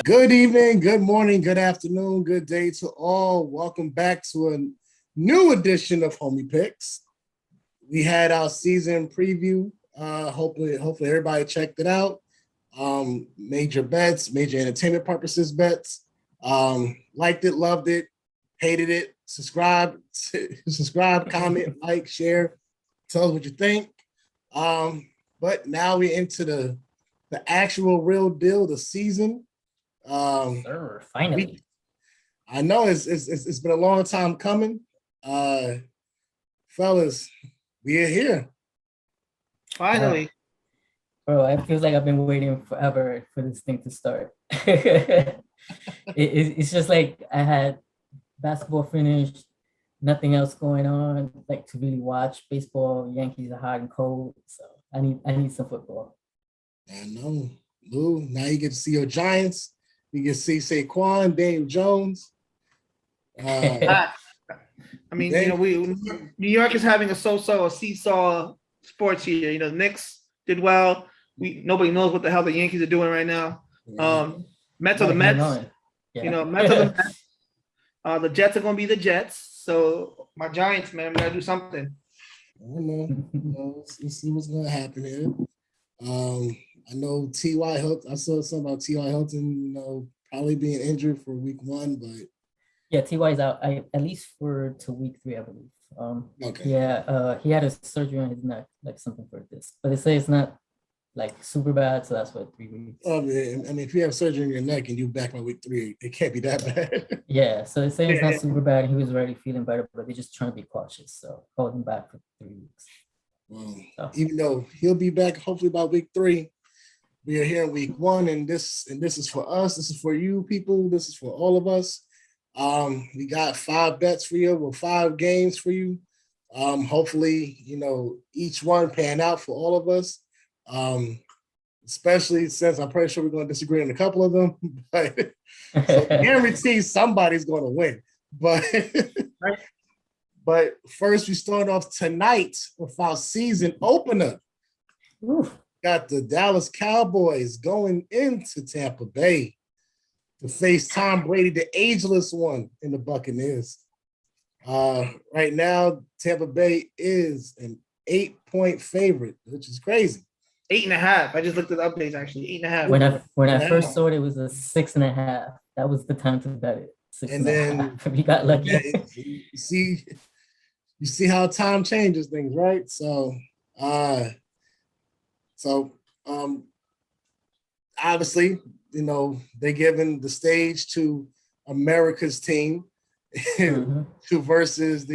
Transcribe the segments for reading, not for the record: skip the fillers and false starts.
Good evening, good morning, good afternoon, good day to all. Welcome back to a new edition of Homie Picks. We had our season preview. Hopefully everybody checked it out. Major bets, major entertainment purposes bets. Liked it, loved it, hated it. Subscribe, comment, like, share. Tell us what you think. But now we're into the actual real deal, the season. Sir, finally. I know it's been a long time coming. Fellas, we are here. Finally. Bro, it feels like I've been waiting forever for this thing to start. It's just like I had basketball finished, nothing else going on, like to really watch baseball. Yankees are hot and cold, so I need some football. I know, Lou. Now you get to see your Giants. You can see Saquon, Daniel Jones. I mean, New York is having a seesaw sports year. You know, the Knicks did well. Nobody knows what the hell the Yankees are doing right now. Mets are the Mets. Yeah. You know, Mets are the Mets. The Jets are going to be the Jets. So my Giants, man, we got to do something. I don't know. Let's see what's going to happen here. I know T.Y. Hilton. I saw something about T.Y. Hilton, probably being injured for week 1, but yeah, Ty is out at least to week 3, I believe. okay. Yeah, he had a surgery on his neck, like something for this, but they say it's not like super bad, so that's what 3 weeks. I mean, if you have surgery in your neck and you're back by week 3, it can't be that bad. Yeah, so they say it's not super bad. He was already feeling better, but they're just trying to be cautious, so hold him back for 3 weeks. Well, even though he'll be back hopefully by week 3, we are here in week 1, and this is for us. This is for you people. This is for all of us. We got 5 bets for you, with 5 games for you. Hopefully, each one pan out for all of us. Especially since I'm pretty sure we're going to disagree on a couple of them, but so guarantee somebody's going to win. But first, we start off tonight with our season opener. Oof. Got the Dallas Cowboys going into Tampa Bay to face Tom Brady, the ageless one, in the Buccaneers. Right now, Tampa Bay is an 8-point favorite, which is crazy. 8.5. I just looked at the updates, actually. 8.5. When I first saw it, it was a 6.5. That was the time to bet it. 6 and then we got lucky. You see how time changes things, right? So obviously, they're giving the stage to America's team to versus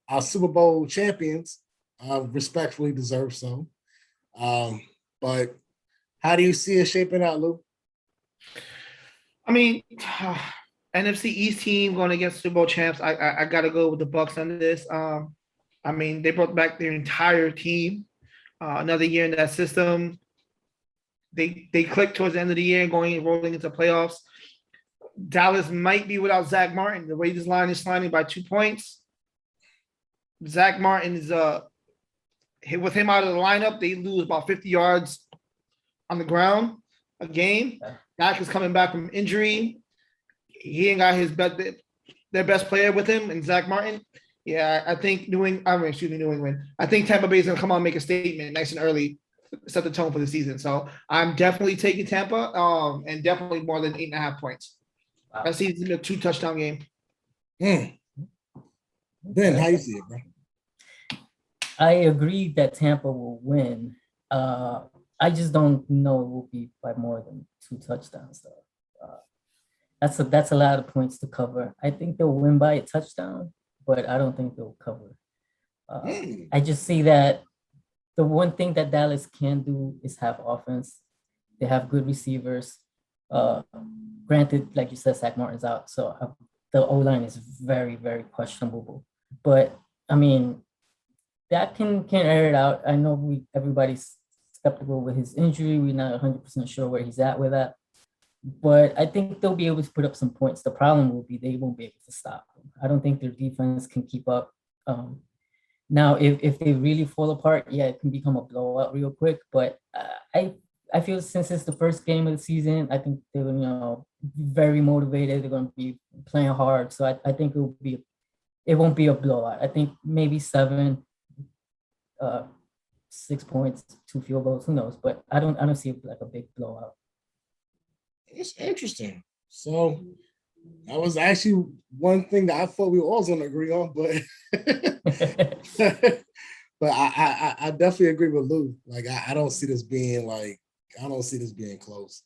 our Super Bowl champions, respectfully deserve so. But how do you see it shaping out, Lou? I mean, NFC East team going against Super Bowl champs. I got to go with the Bucs on this. I mean, they brought back their entire team. Another year in that system. They clicked towards the end of the year, rolling into playoffs. Dallas might be without Zach Martin. The way this line is sliding by 2 points. Zach Martin is with him out of the lineup, they lose about 50 yards on the ground a game. Dak is coming back from injury. He ain't got their best player with him, and Zach Martin. Yeah, I think New England. I think Tampa Bay is going to come out and make a statement nice and early, set the tone for the season. So I'm definitely taking Tampa, and definitely more than 8.5 points. Wow. I see it's a 2-touchdown game. Ben, how you see it, bro? I agree that Tampa will win. I just don't know it will be by more than 2 touchdowns, though. That's a lot of points to cover. I think they'll win by a touchdown, but I don't think they'll cover. I just see that the one thing that Dallas can do is have offense. They have good receivers. Granted, like you said, Zach Martin's out, so the O-line is very, very questionable. But I mean, that can air it out. I know everybody's skeptical with his injury. We're not 100% sure where he's at with that. But I think they'll be able to put up some points. The problem will be they won't be able to stop them. I don't think their defense can keep up. Now, if they really fall apart, yeah, it can become a blowout real quick. But I I feel since it's the first game of the season, I think they're, very motivated. They're going to be playing hard. So I think it won't be a blowout. I think maybe 7, 6 points, 2 field goals. Who knows? But I don't see it like a big blowout. It's interesting. So that was actually one thing that I thought we were all going to agree on, but but I definitely agree with Lou. Like I don't see this being close.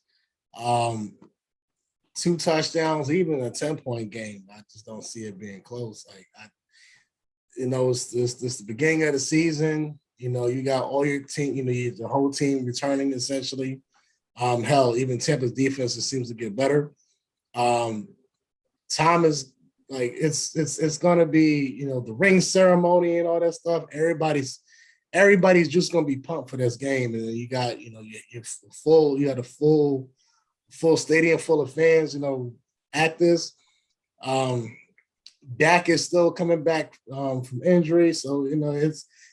2 touchdowns, even a 10-point game. I just don't see it being close. Like it's this the beginning of the season. You got all your team, the whole team returning essentially. Hell, even Tampa's defense seems to get better. Time is like it's gonna be the ring ceremony and all that stuff. Everybody's just gonna be pumped for this game, and then you got you're full. You got a full stadium full of fans. At this. Dak is still coming back from injury, so and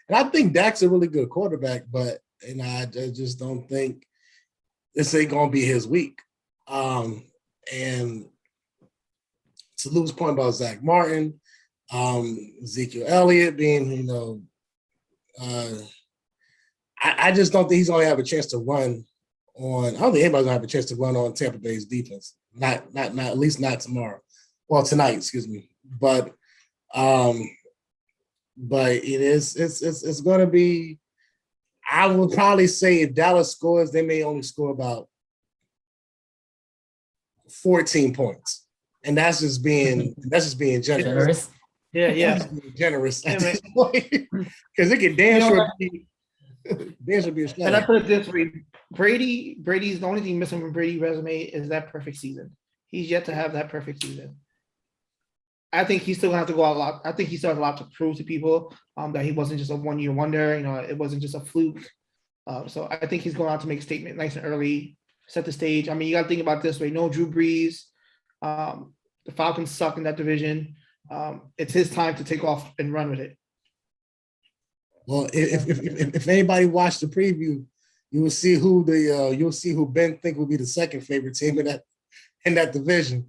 I think Dak's a really good quarterback, but I just don't think this ain't gonna be his week. And to Lou's point about Zach Martin, Ezekiel Elliott being, I just don't think he's gonna have a chance to run on. I don't think anybody's gonna have a chance to run on Tampa Bay's defense. Not at least not tomorrow. Well, tonight, excuse me. But it's gonna be. I would probably say if Dallas scores, they may only score about 14 points. And that's just being generous. Yeah. Generous at this point. Because it could damn sure be a And I put it this way: Brady's the only thing missing from Brady's resume is that perfect season. He's yet to have that perfect season. I think he's still gonna have to go out a lot. I think he still has a lot to prove to people that he wasn't just a 1-year wonder. It wasn't just a fluke. So I think he's going out to make a statement nice and early, set the stage. I mean, you got to think about it this way: no Drew Brees. The Falcons suck in that division. It's his time to take off and run with it. Well, if anybody watched the preview, you will see who Ben think will be the second favorite team in that division.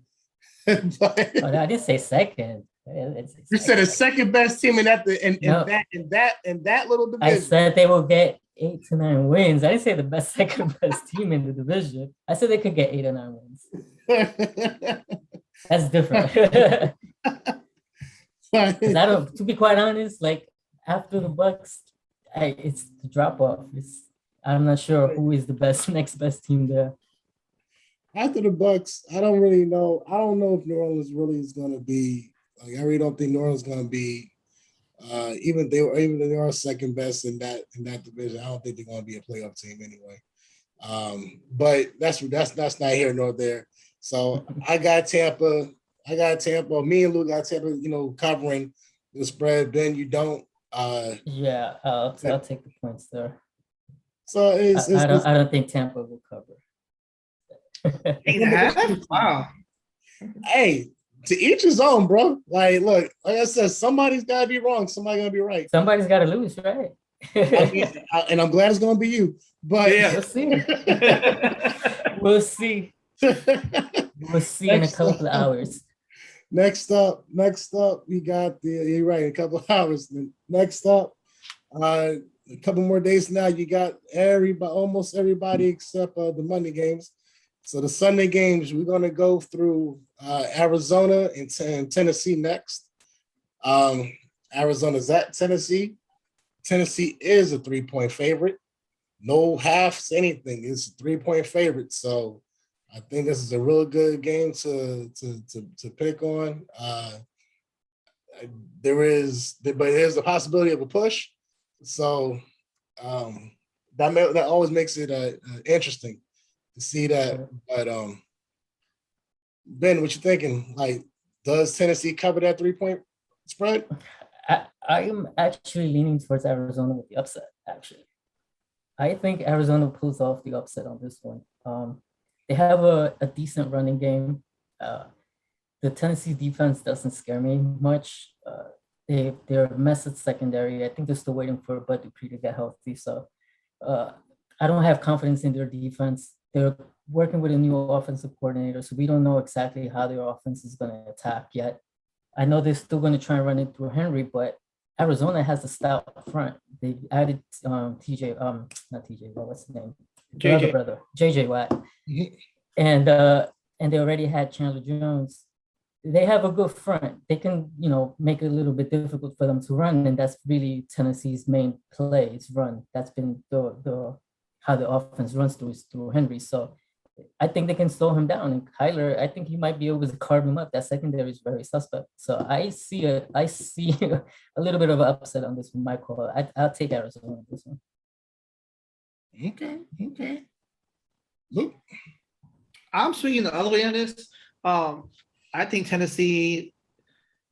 But, no, I didn't say second. You said the second best team in that little division. I said they will get 8 to 9 wins. I didn't say the second best team in the division. I said they could get 8 or 9 wins. That's different. To be quite honest, like after the Bucks, it's the drop off. I'm not sure who is the next best team there. After the Bucks, I don't really know. I don't know if New Orleans really is going to be. Like, I really don't think New Orleans is going to be. Even if they are second best in that division, I don't think they're going to be a playoff team anyway. But that's not here nor there. So I got Tampa. Me and Lou got Tampa. Covering the spread. Ben, you don't. Yeah, I'll take the points there. So I don't think Tampa will cover. Wow. Hey, to each his own, bro. Like, look, like I said, somebody's got to be wrong. Somebody's got to be right. Somebody's got to lose, right? And I'm glad it's going to be you. But yeah, we'll see. We'll see. We'll see in a couple of hours. Next up, we got you're right, in a couple of hours. Next up, a couple more days from now, you got almost everybody except the Monday games. So the Sunday games, we're going to go through Arizona and Tennessee next. Arizona's at Tennessee. Tennessee is a 3-point favorite. No halves, anything. It's a 3-point favorite. So I think this is a real good game to pick on. There's a possibility of a push. So that always makes it interesting to see that. But Ben, what you thinking? Like, does Tennessee cover that 3-point spread? I am actually leaning towards Arizona with the upset, actually. I think Arizona pulls off the upset on this one. They have a decent running game. The Tennessee defense doesn't scare me much. They're a mess at secondary. I think they're still waiting for Bud Dupree to get healthy. So I don't have confidence in their defense. They're working with a new offensive coordinator, so we don't know exactly how their offense is going to attack yet. I know they're still going to try and run it through Henry, but Arizona has the stout front. They added TJ, not TJ, what's his name? The other JJ. brother, JJ Watt, Mhm. and they already had Chandler Jones. They have a good front. They can, make it a little bit difficult for them to run, and that's really Tennessee's main play. It's run. That's been the how the offense runs through Henry. So I think they can slow him down. And Kyler, I think he might be able to carve him up. That secondary is very suspect. So I see a little bit of an upset on this one. My call. I'll take Arizona on this one. Okay. Luke. I'm swinging the other way on this. I think Tennessee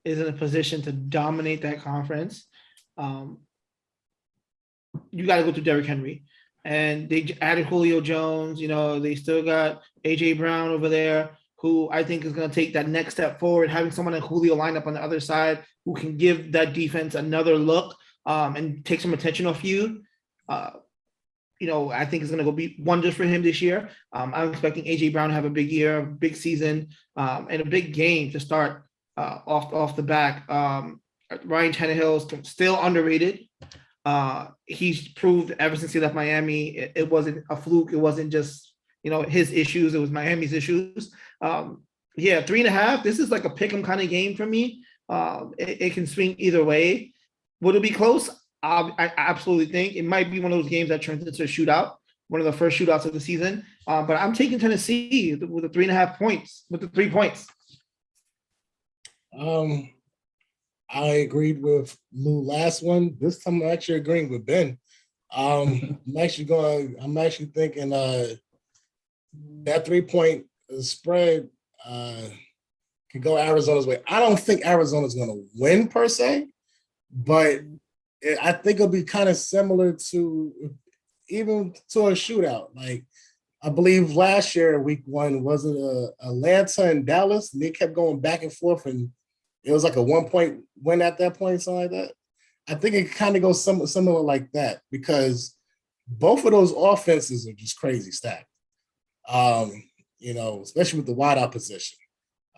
is in a position to dominate that conference. You got to go through Derrick Henry. And they added Julio Jones. They still got A.J. Brown over there, who I think is going to take that next step forward, having someone like Julio line up on the other side who can give that defense another look and take some attention off you. I think it's going to go be wonders for him this year. I'm expecting A.J. Brown to have a big year, a big season, and a big game to start off the back. Ryan Tannehill is still underrated. He's proved ever since he left Miami, it wasn't a fluke. It wasn't just, his issues. It was Miami's issues. 3.5. This is like a pick 'em kind of game for me. It can swing either way. Would it be close? I absolutely think it might be one of those games that turns into a shootout, one of the first shootouts of the season. But I'm taking Tennessee with the 3.5 points, with the 3 points. I agreed with Lou last one. This time I'm actually agreeing with Ben. I'm actually thinking that 3-point spread can go Arizona's way. I don't think Arizona's going to win per se, but I think it'll be kind of similar to even to a shootout. Like I believe last year, week 1, was it Atlanta and Dallas? And they kept going back and forth, and it was like a 1-point win at that point, something like that. I think it kind of goes similar like that because both of those offenses are just crazy stacked. Especially with the wideout position.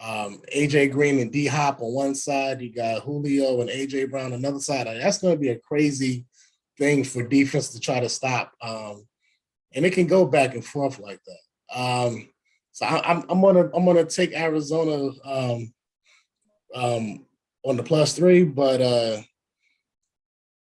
AJ Green and D Hop on one side, you got Julio and AJ Brown on another side. That's going to be a crazy thing for defense to try to stop. And it can go back and forth like that. So I'm gonna take Arizona on the +3, but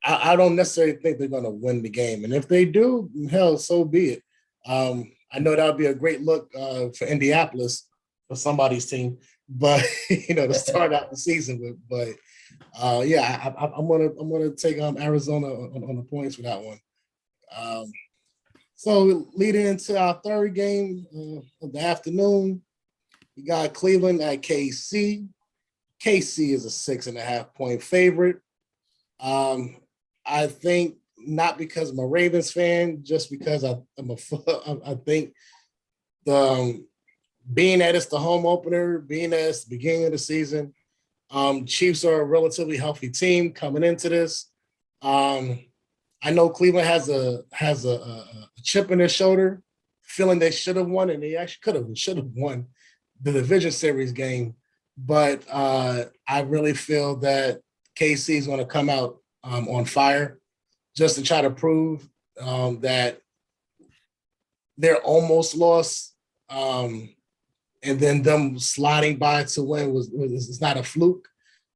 I don't necessarily think they're gonna win the game. And if they do, hell, so be it. I know that would be a great look for Indianapolis for somebody's team, but to start out the season with. But I'm gonna take Arizona on the points for that one. So leading into our third game of the afternoon, we got Cleveland at KC. KC is a 6.5-point favorite. I think not because I'm a Ravens fan, just because I think being that it's the home opener, being that it's the beginning of the season, Chiefs are a relatively healthy team coming into this. I know Cleveland has a chip in their shoulder, feeling they should have won, and they actually should have won the division series game. But I really feel that KC is going to come out on fire just to try to prove that they're almost lost. And then them sliding by to win was not a fluke.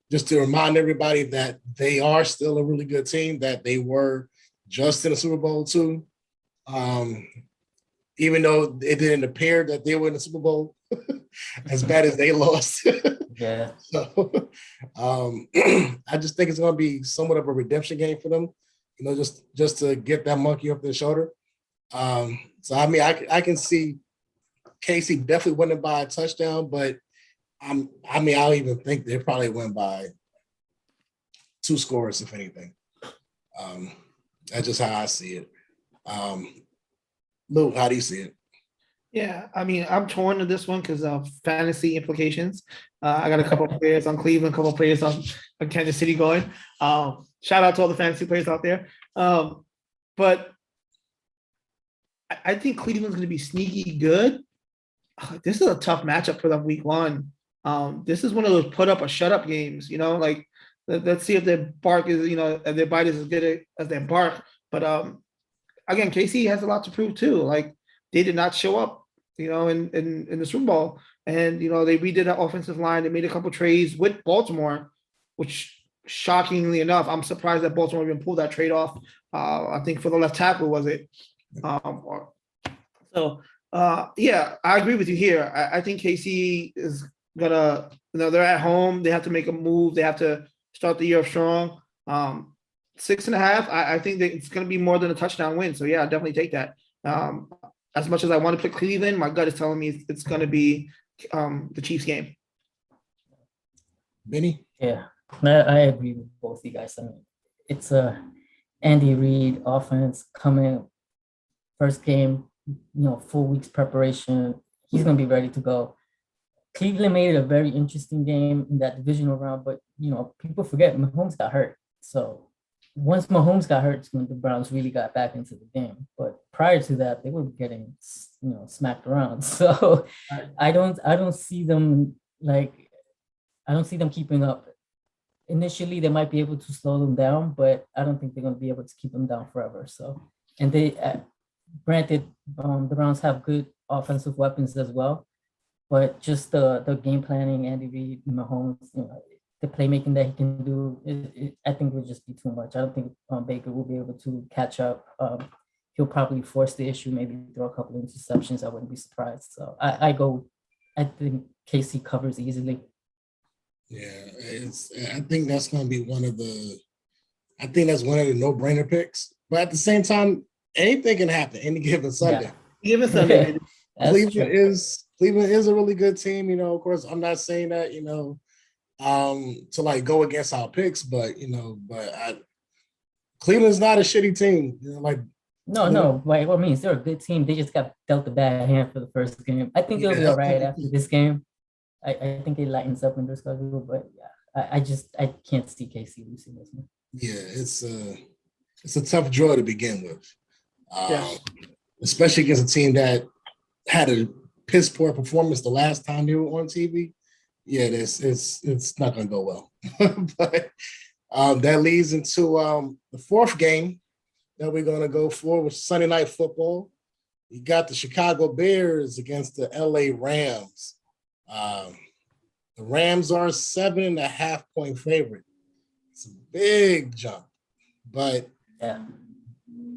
Just to remind everybody that they are still a really good team, that they were just in the Super Bowl too. Even though it didn't appear that they were in the Super Bowl as bad as they lost. Yeah. So I just think it's going to be somewhat of a redemption game for them, just to get that monkey off their shoulder. So I mean, I can see KC definitely winning by a touchdown, but I'll even think they probably win by 2 scores, if anything. That's just how I see it. Lou, how do you see it? Yeah, I mean, I'm torn to this one because of fantasy implications. I got a couple of players on Cleveland, a couple of players on Kansas City going. Shout out to all the fantasy players out there. But I think Cleveland's going to be sneaky good. This is a tough matchup for them week one. This is one of those put up or shut up games, like let's see if their bark is, if their bite is as good as their bark. But again, KC has a lot to prove too. Like they did not show up, in the Super Bowl. And they redid that offensive line. They made a couple trades with Baltimore, which shockingly enough, I'm surprised that Baltimore even pulled that trade off. I think for the left tackle, was it? Yeah, I agree with you here. I think KC is gonna, they're at home. They have to make a move. They have to start the year strong. 6.5. I think that it's gonna be more than a touchdown win. So yeah, I'll definitely take that. As much as I want to pick Cleveland, my gut is telling me it's gonna be the Chiefs game. Benny? Yeah, I agree with both you guys. I mean, it's a Andy Reid offense coming first game, full week's preparation. He's gonna be ready to go. Cleveland made it a very interesting game in that divisional round, but people forget Mahomes got hurt. So once Mahomes got hurt, it's when the Browns really got back into the game. But prior to that, they were getting smacked around. So I don't see them keeping up. Initially, they might be able to slow them down, but I don't think they're going to be able to keep them down forever. So, and they, granted, the Browns have good offensive weapons as well, but just the game planning, Andy Reid, Mahomes, the playmaking that he can do, I think would just be too much. I don't think Baker will be able to catch up. He'll probably force the issue, maybe throw a couple of interceptions. I wouldn't be surprised. So I think KC covers easily. Yeah, I think that's going to be one of the no-brainer picks. But at the same time, anything can happen any given Sunday. Yeah. Given Sunday, Cleveland is a really good team. Of course, I'm not saying that to like go against our picks, but Cleveland's not a shitty team. No, by all means, they're a good team. They just got dealt a bad hand for the first game. I think they'll be all right after this game. I think it lightens up in their schedule, but yeah, I can't see KC losing this one. Yeah, it's a tough draw to begin with, especially against a team that had a piss poor performance the last time they were on TV. Yeah, it's not going to go well. But that leads into the fourth game that we're going to go for, with Sunday Night Football. You got the Chicago Bears against the LA Rams. The Rams are a 7.5-point favorite. It's a big jump, but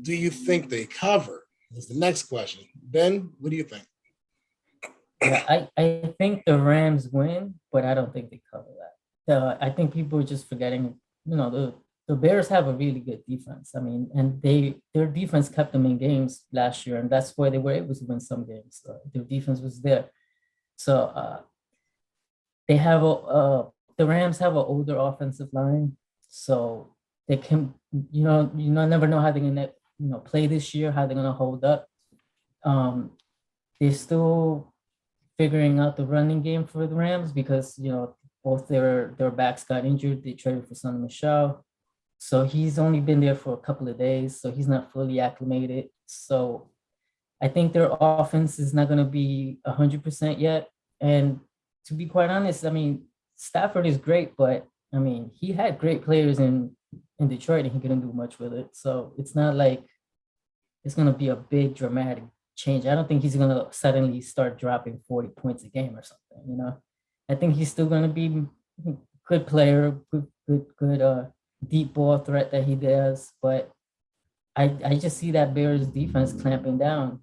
do you think they cover? That's the next question. Ben, what do you think? Yeah, I think the Rams win, but I don't think they cover that. I think people are just forgetting, the Bears have a really good defense. I mean, and their defense kept them in games last year, and that's why they were able to win some games. Their defense was there. So they have the Rams have an older offensive line, so they can, never know how they're gonna, play this year, how they're gonna hold up. They're still figuring out the running game for the Rams because both their backs got injured. They traded for Sonny Michel, so he's only been there for a couple of days, so he's not fully acclimated. So I think their offense is not going to be 100% yet. And to be quite honest, I mean, Stafford is great, but I mean, he had great players in Detroit and he couldn't do much with it. So it's not like it's going to be a big dramatic change. I don't think he's going to suddenly start dropping 40 points a game or something, I think he's still going to be a good player, good deep ball threat that he does. But I just see that Bears defense clamping down.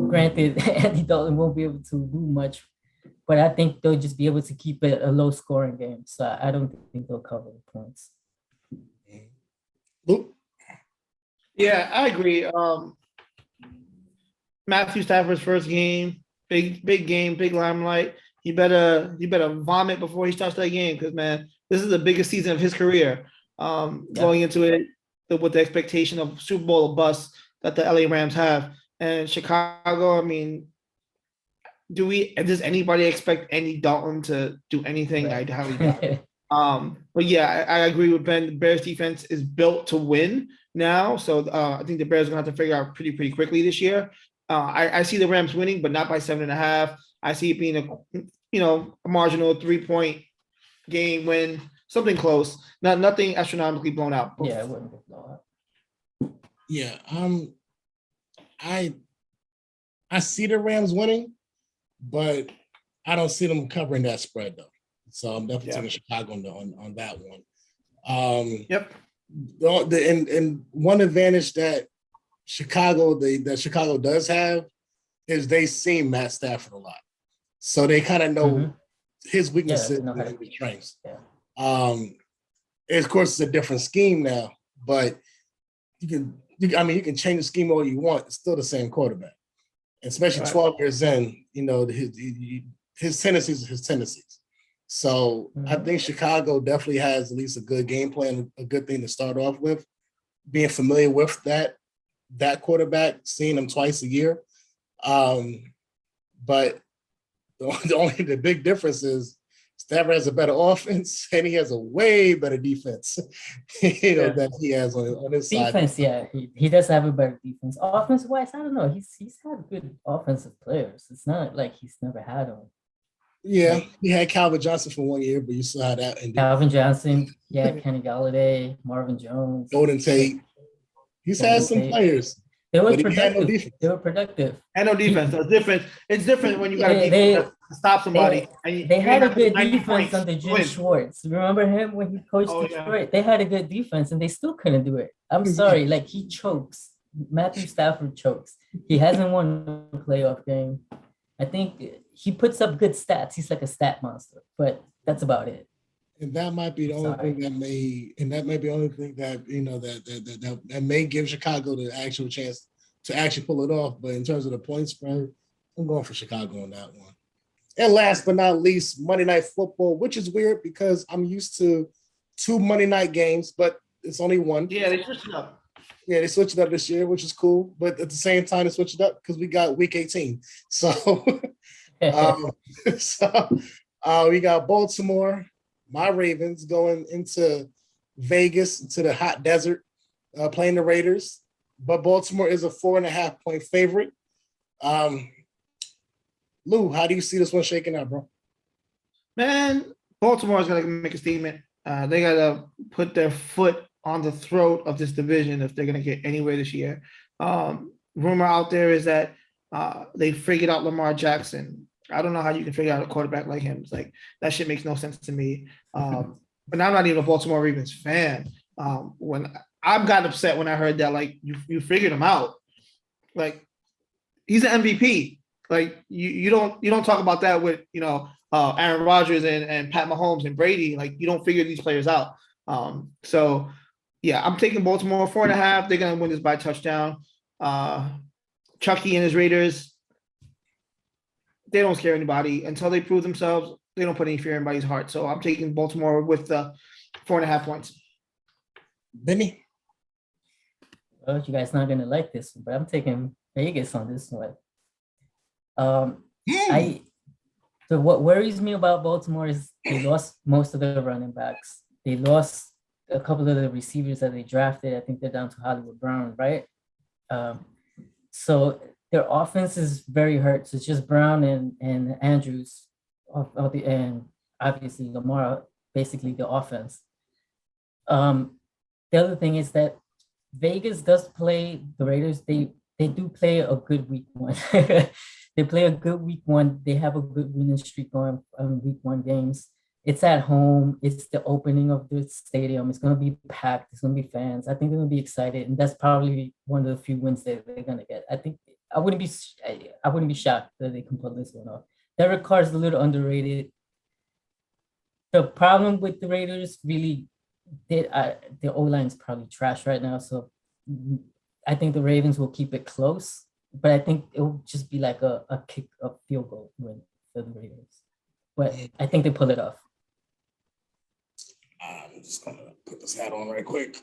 Granted, Andy Dalton won't be able to do much, but I think they'll just be able to keep it a low scoring game. So I don't think they'll cover the points. Yeah, I agree. Matthew Stafford's first game, big game, big limelight. He better vomit before he starts that game, because man, this is the biggest season of his career. Going into it with the expectation of Super Bowl or bust that the LA Rams have. And Chicago, I mean, does anybody expect Andy Dalton to do anything? Right. How he does? But yeah, I agree with Ben. The Bears defense is built to win now. So I think the Bears are gonna have to figure out pretty quickly this year. I see the Rams winning, but not by 7.5. I see it being a marginal 3-point game win, something close. Nothing astronomically blown out. Yeah, it wouldn't get blown up. Yeah, I see the Rams winning, but I don't see them covering that spread though. So I'm definitely taking Chicago on that one. Yep. And one advantage that Chicago does have is they seen Matt Stafford a lot, so they kind of know his weaknesses and his strengths. Yeah. Of course, it's a different scheme now, but you can change the scheme all you want. It's still the same quarterback, especially 12 years in. His tendencies are his tendencies. So I think Chicago definitely has at least a good game plan, a good thing to start off with. Being familiar with that quarterback, seeing him twice a year. But the big difference is Stafford has a better offense and he has a way better defense, than he has on his side. Defense, yeah, he does have a better defense. Offense wise, I don't know. He's had good offensive players. It's not like he's never had them. Yeah, he had Calvin Johnson for 1 year, but you saw that. Calvin Johnson, Kenny Galladay, Marvin Jones, Golden Tate. He's had some players. They were productive. They were productive. And no defense. So different. It's different when you got a defense to stop somebody. They had a good defense under Jim Schwartz. Remember him when he coached Detroit? They had a good defense and they still couldn't do it. I'm sorry, like he chokes. Matthew Stafford chokes. He hasn't won a playoff game. I think he puts up good stats. He's like a stat monster, but that's about it. And that might be the only thing that that may give Chicago the actual chance to actually pull it off. But in terms of the point spread, I'm going for Chicago on that one. And last but not least, Monday Night Football, which is weird because I'm used to 2 Monday night games, but it's only one. Yeah, they switched it up. Yeah, they switched it up this year, which is cool. But at the same time, they switched it up because we got Week 18. So, we got Baltimore, my Ravens, going into Vegas, to the hot desert, playing the Raiders. But Baltimore is a 4.5-point favorite. Lou, how do you see this one shaking out, bro? Man, Baltimore is going to make a statement. They got to put their foot on the throat of this division if they're going to get anywhere this year. Rumor out there is that they figured out Lamar Jackson. I don't know how you can figure out a quarterback like him. It's like that shit makes no sense to me. But now I'm not even a Baltimore Ravens fan. When I got upset when I heard that, like you figured him out. Like he's an MVP. Like you don't talk about that with Aaron Rodgers and Pat Mahomes and Brady. Like you don't figure these players out. So yeah, I'm taking Baltimore 4.5. They're gonna win this by touchdown. Chucky and his Raiders, they don't scare anybody until they prove themselves. They don't put any fear in anybody's heart. So I'm taking Baltimore with the 4.5 points. Benny? Well, you guys not gonna like this one, but I'm taking Vegas on this one. What worries me about Baltimore is they lost most of their running backs. They lost a couple of the receivers that they drafted. I think they're down to Hollywood Brown, right? So their offense is very hurt. So it's just Brown and Andrews, and obviously Lamar, basically the offense. The other thing is that Vegas does play the Raiders. They do play a good week one. They play a good week one. They have a good winning streak going on week one games. It's at home. It's the opening of the stadium. It's going to be packed. It's going to be fans. I think they're going to be excited, and that's probably one of the few wins that they're going to get. I think I wouldn't be shocked that they can pull this one off. Derek Carr's a little underrated. The problem with the Raiders really, the O-line is probably trash right now. So I think the Ravens will keep it close, but I think it will just be like a field goal win for the Raiders. But I think they pull it off. I'm just gonna put this hat on right quick.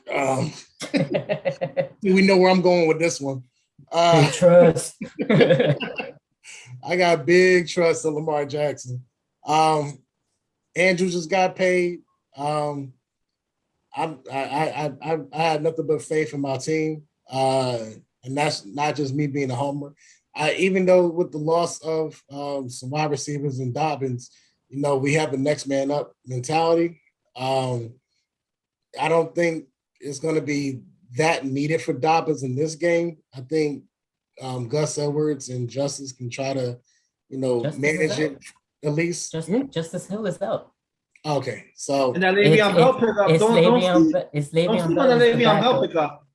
We know where I'm going with this one. Big trust. I got big trust in Lamar Jackson. Andrew just got paid. I had nothing but faith in my team, and that's not just me being a homer. Even though with the loss of some wide receivers and Dobbins, we have the next man up mentality. Um, I don't think it's going to be that needed for Dobbins in this game. I think Gus Edwards and Justice can try to, Justice is manage it out. at least. Justice Hill is out. Okay, so And that Le'Veon Bell pickup, It's don't Le'Veon sleep on Bell that is the Le'Veon Bell backup. pickup.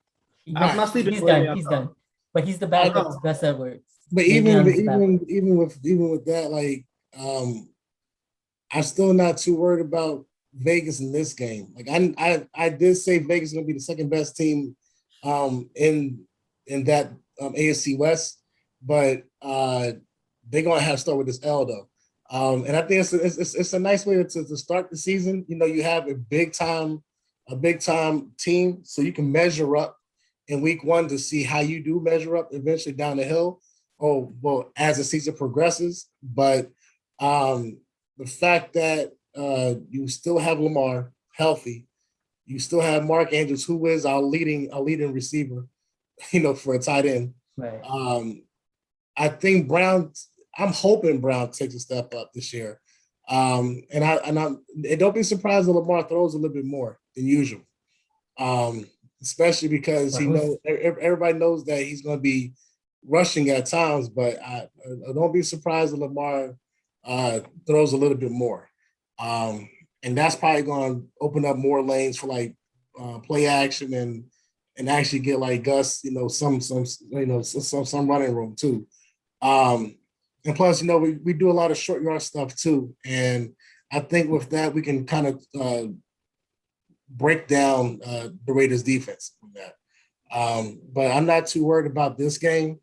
I'm Yeah, not sleeping he's on done. Le'Veon He's Bell. done. But he's the I backup know, to Gus Edwards. but Le'Veon is the backup. even with that, um, I'm still not too worried about Vegas in this game. Like I did say Vegas is going to be the second best team in that AFC West, but they're going to have to start with this L though. And I think it's a nice way to start the season. You have a big time team, so you can measure up in week one to see how you do measure up eventually down the hill. Oh, well, as the season progresses, but the fact that you still have Lamar healthy, you still have Mark Andrews, who is our leading receiver, for a tight end. Right. I think Brown. I'm hoping Brown takes a step up this year, and don't be surprised if Lamar throws a little bit more than usual, especially because everybody knows that he's going to be rushing at times. But I don't be surprised if Lamar throws a little bit more, and that's probably going to open up more lanes for play action and actually get like Gus, some running room too. And plus, we do a lot of short yard stuff too, and I think with that we can kind of break down the Raiders defense from that. But I'm not too worried about this game.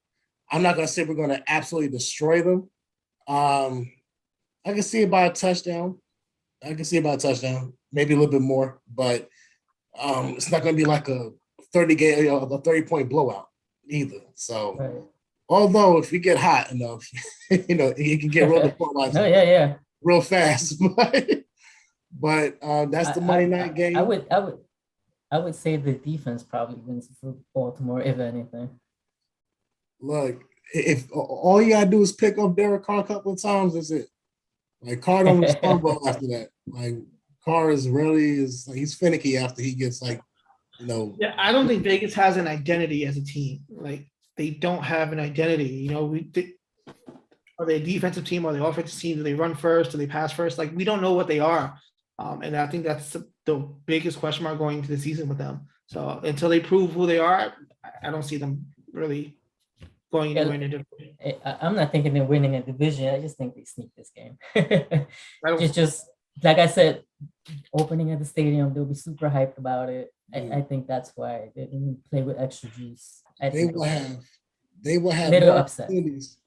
I'm not going to say we're going to absolutely destroy them. I can see about a touchdown. Maybe a little bit more, but it's not going to be like a 30-point blowout either. So, Right. although if we get hot enough, it can get real Oh yeah. real fast. but that's the Monday night game. I would say the defense probably wins for Baltimore, if anything. Look, if all you gotta do is pick up Derek Carr a couple of times, that's it. Like Carr don't respond well after that. Like Carr he's finicky after he gets Yeah, I don't think Vegas has an identity as a team. Like they don't have an identity. Are they a defensive team? Are they offensive team? Do they run first? Do they pass first? Like we don't know what they are, and I think that's the biggest question mark going into the season with them. So until they prove who they are, I don't see them really going anywhere. I'm not thinking they're winning a division. I just think they sneak this game. It's just like I said, opening at the stadium, they'll be super hyped about it. I think that's why they didn't play with extra juice. They will have little more upset. opportunities.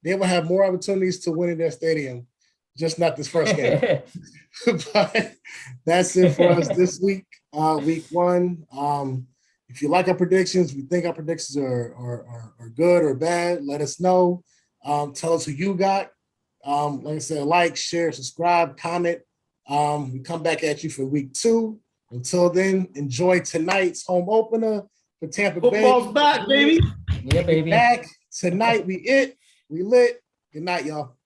They will have more opportunities to win in their stadium, just not this first game. But that's it for us this week, week one. If you like our predictions, we think our predictions are good or bad, let us know. Tell us who you got. Like I said, share, subscribe, comment. We come back at you for week two. Until then, enjoy tonight's home opener for Tampa Bay. Football's back, baby. Yeah, baby. Back tonight. We lit. Good night, y'all.